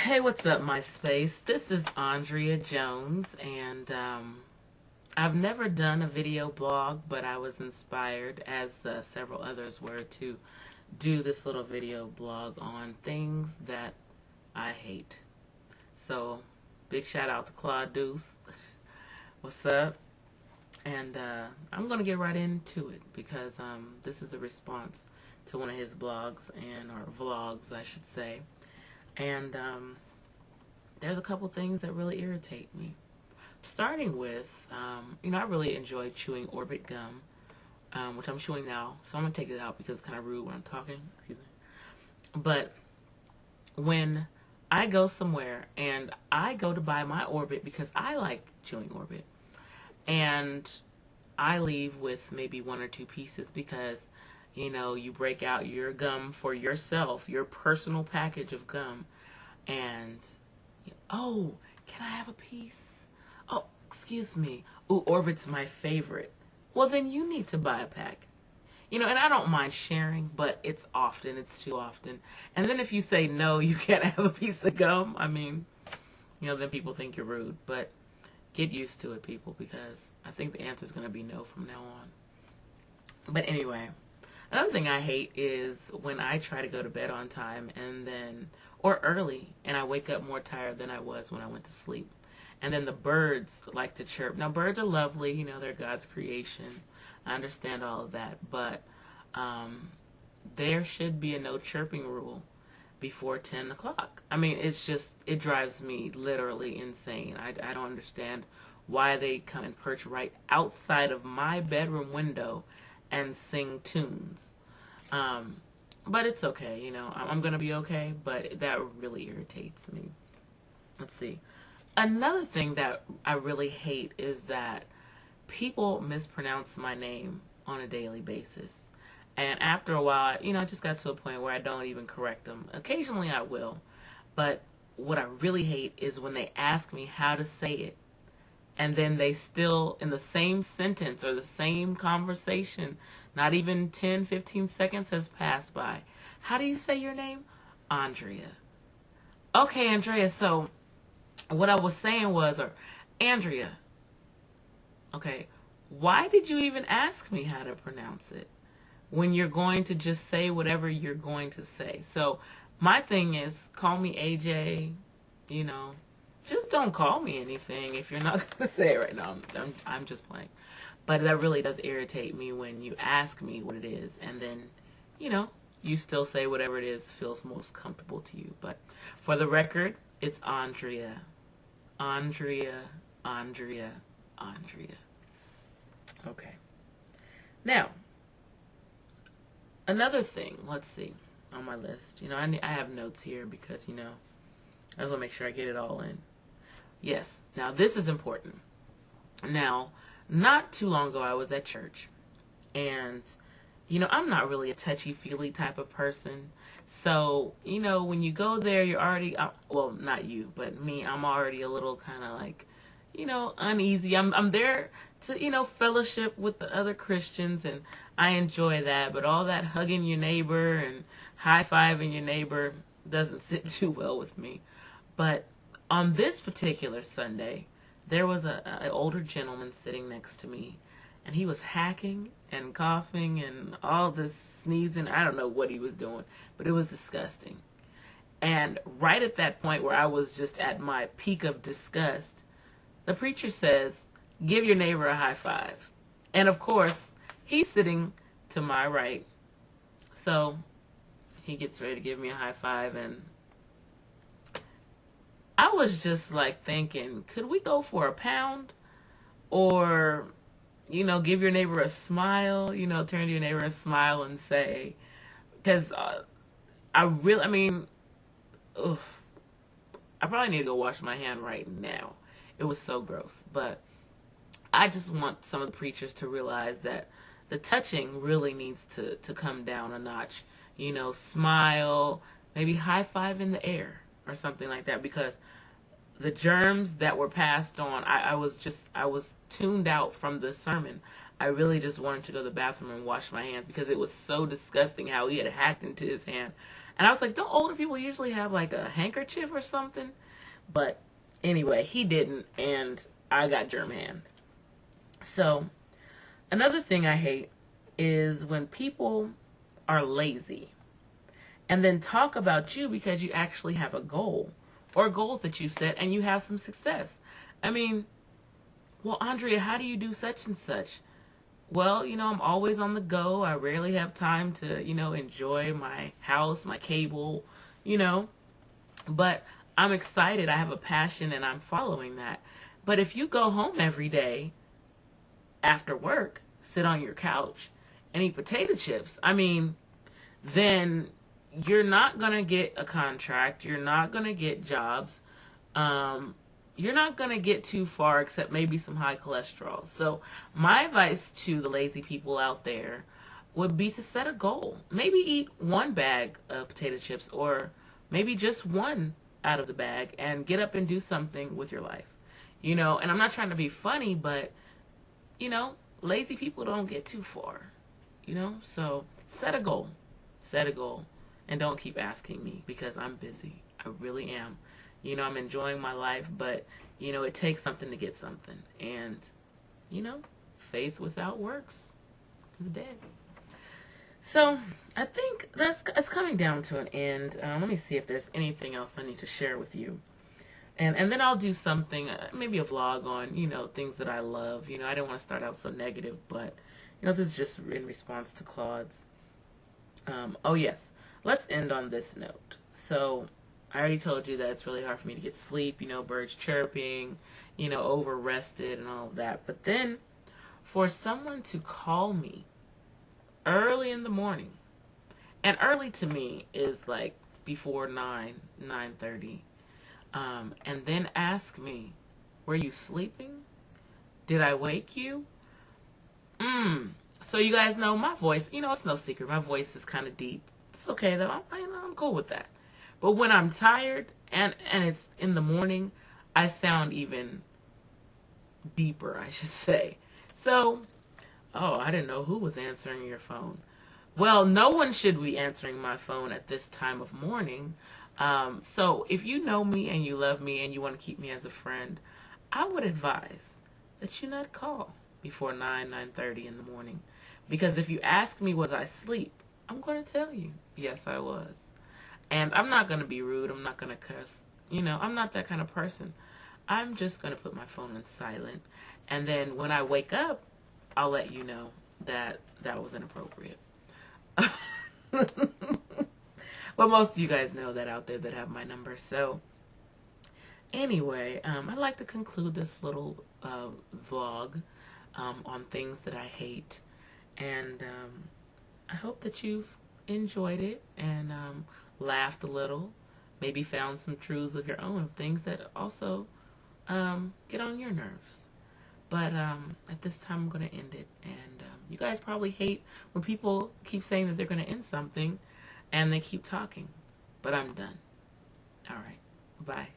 Hey, what's up, MySpace? This is Andrea Jones, and I've never done a video blog, but I was inspired, as several others were, to do this little video blog on things that I hate. So, big shout out to Claude Deuce. What's up? And I'm going to get right into it because this is a response to one of his blogs or vlogs, I should say. And there's a couple things that really irritate me. Starting with, I really enjoy chewing Orbit gum, which I'm chewing now. So I'm going to take it out because it's kind of rude when I'm talking. Excuse me. But when I go somewhere and I go to buy my Orbit because I like chewing Orbit, and I leave with maybe one or two pieces because, you break out your gum for yourself, your personal package of gum, and, oh, can I have a piece? Oh, excuse me. Ooh, Orbit's my favorite. Well, then you need to buy a pack. And I don't mind sharing, but it's too often. And then if you say no, you can't have a piece of gum, then people think you're rude. But get used to it, people, because I think the answer is going to be no from now on. But anyway, another thing I hate is when I try to go to bed on time or early, and I wake up more tired than I was when I went to sleep. And then the birds like to chirp. Now, birds are lovely, they're God's creation. I understand all of that, but there should be a no chirping rule before 10 o'clock. It drives me literally insane. I don't understand why they come and perch right outside of my bedroom window and sing tunes. But it's okay, I'm going to be okay, but that really irritates me. Let's see. Another thing that I really hate is that people mispronounce my name on a daily basis. And after a while, I just got to a point where I don't even correct them. Occasionally I will. But what I really hate is when they ask me how to say it, and then they still, in the same sentence or the same conversation, not even 10, 15 seconds has passed by. How do you say your name? Andrea. Okay, Andrea, so what I was saying was, or Andrea, okay, why did you even ask me how to pronounce it when you're going to just say whatever you're going to say? So my thing is, call me AJ, just don't call me anything if you're not going to say it right now. I'm just playing. But that really does irritate me when you ask me what it is and then, you still say whatever it is feels most comfortable to you. But for the record, it's Andrea. Andrea, Andrea, Andrea. Okay. Now, another thing, let's see, on my list. I have notes here because, I just want to make sure I get it all in. Yes. Now, this is important. Now, not too long ago, I was at church. And, I'm not really a touchy-feely type of person. So, when you go there, you're already, well, not you, but me, I'm already a little kind of like, uneasy. I'm there to, fellowship with the other Christians, and I enjoy that. But all that hugging your neighbor and high-fiving your neighbor doesn't sit too well with me. But on this particular Sunday, there was an older gentleman sitting next to me, and he was hacking and coughing and all this sneezing. I don't know what he was doing, but it was disgusting. And right at that point where I was just at my peak of disgust, the preacher says, give your neighbor a high five. And of course, he's sitting to my right. So he gets ready to give me a high five, and I was just like thinking, could we go for a pound? Or, give your neighbor a smile, turn to your neighbor and smile and say, because I probably need to go wash my hand right now. It was so gross. But I just want some of the preachers to realize that the touching really needs to come down a notch. Smile, maybe high five in the air or something like that, because the germs that were passed on, I was tuned out from the sermon. I really just wanted to go to the bathroom and wash my hands because it was so disgusting how he had hacked into his hand. And I was like, don't older people usually have like a handkerchief or something? But anyway, he didn't, and I got germ hand. So another thing I hate is when people are lazy and then talk about you because you actually have a goal or goals that you set and you have some success. I mean, well, Andrea, how do you do such and such? Well, I'm always on the go. I rarely have time to, enjoy my house, my cable, but I'm excited. I have a passion and I'm following that. But if you go home every day after work, sit on your couch and eat potato chips, then you're not going to get a contract. You're not going to get jobs. You're not going to get too far except maybe some high cholesterol. So my advice to the lazy people out there would be to set a goal. Maybe eat one bag of potato chips or maybe just one out of the bag and get up and do something with your life. And I'm not trying to be funny, but, lazy people don't get too far, So set a goal. Set a goal. And don't keep asking me because I'm busy. I really am. I'm enjoying my life, but, it takes something to get something. And, faith without works is dead. So I think it's coming down to an end. Let me see if there's anything else I need to share with you. And then I'll do something, maybe a vlog on, things that I love. I didn't want to start out so negative, but, this is just in response to Claude's. Oh, yes. Let's end on this note. So I already told you that it's really hard for me to get sleep, birds chirping, over-rested and all of that. But then for someone to call me early in the morning, and early to me is like before 9:30, and then ask me, were you sleeping? Did I wake you? So you guys know my voice, it's no secret. My voice is kind of deep. It's okay though. I'm cool with that. But when I'm tired and it's in the morning, I sound even deeper, I should say. So, I didn't know who was answering your phone. Well, no one should be answering my phone at this time of morning. So if you know me and you love me and you want to keep me as a friend, I would advise that you not call before 9:30 in the morning. Because if you ask me, was I asleep? I'm going to tell you, yes, I was. And I'm not going to be rude. I'm not going to cuss. I'm not that kind of person. I'm just going to put my phone on silent. And then when I wake up, I'll let you know that that was inappropriate. Well, most of you guys know that out there that have my number. So anyway, I'd like to conclude this little vlog on things that I hate. And I hope that you've enjoyed it and laughed a little, maybe found some truths of your own, things that also get on your nerves. But at this time, I'm going to end it. And you guys probably hate when people keep saying that they're going to end something and they keep talking. But I'm done. All right. Bye.